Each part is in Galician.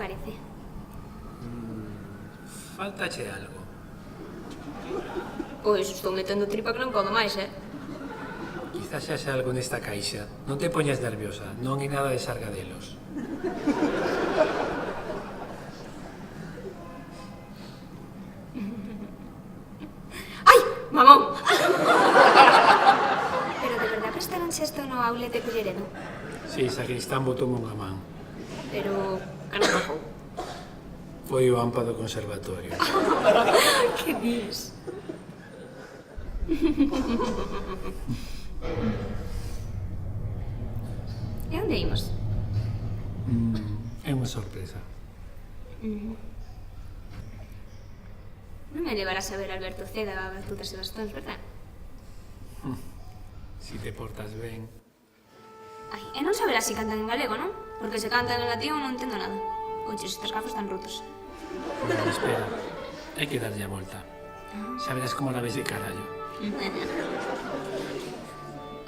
parece? Faltache algo. Pois estou metendo tripa que non podo máis, Quizás xa xa algo nesta caixa. Non te poñas nerviosa, non hai nada de sargadelos. Ai, mamón! Pero de verdad prestaron isto no outlet de Culleredo? Si, sacristán botou unha man. Pero que non pagou. Foi o AMPA do conservatorio. Que dis? E onde imos? É unha sorpresa. Non me levarás a ver Alberto Ceda, Batutas e Bastóns, verdad? Si te portas ben. Ai, e non saberás se cantan en galego, non? Porque se cantan en latín non entendo nada. Oches, estes gafos están rotos. Non, espera. Hai que darlle a volta. Xa verás como la ves de carallo.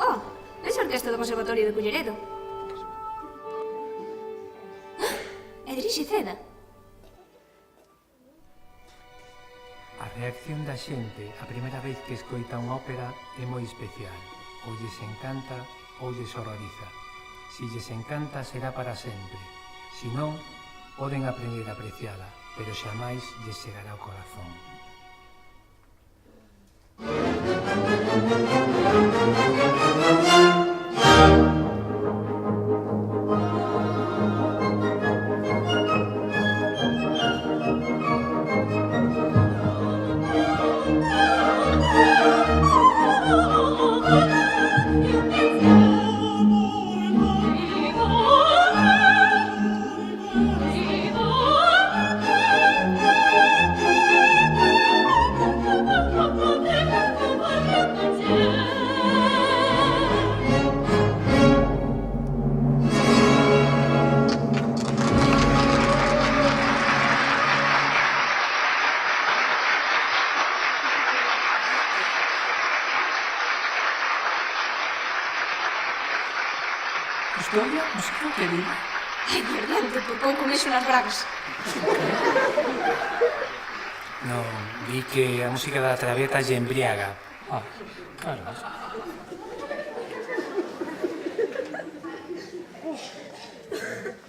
Oh, esa orquesta do Conservatorio de Culleredo. É dirixe Ceda. A reacción da xente a primeira vez que escoita unha ópera é moi especial. Ou lles encanta ou lles horroriza. Si lles encanta será para sempre. Si non, poden aprender a apreciala, pero xamais lles chegará ao corazón. Historia, non sei o que diga. Ai, perdente, por pouco mexo nas bragas. Non, vi que a música da traviata lle embriaga. Claro.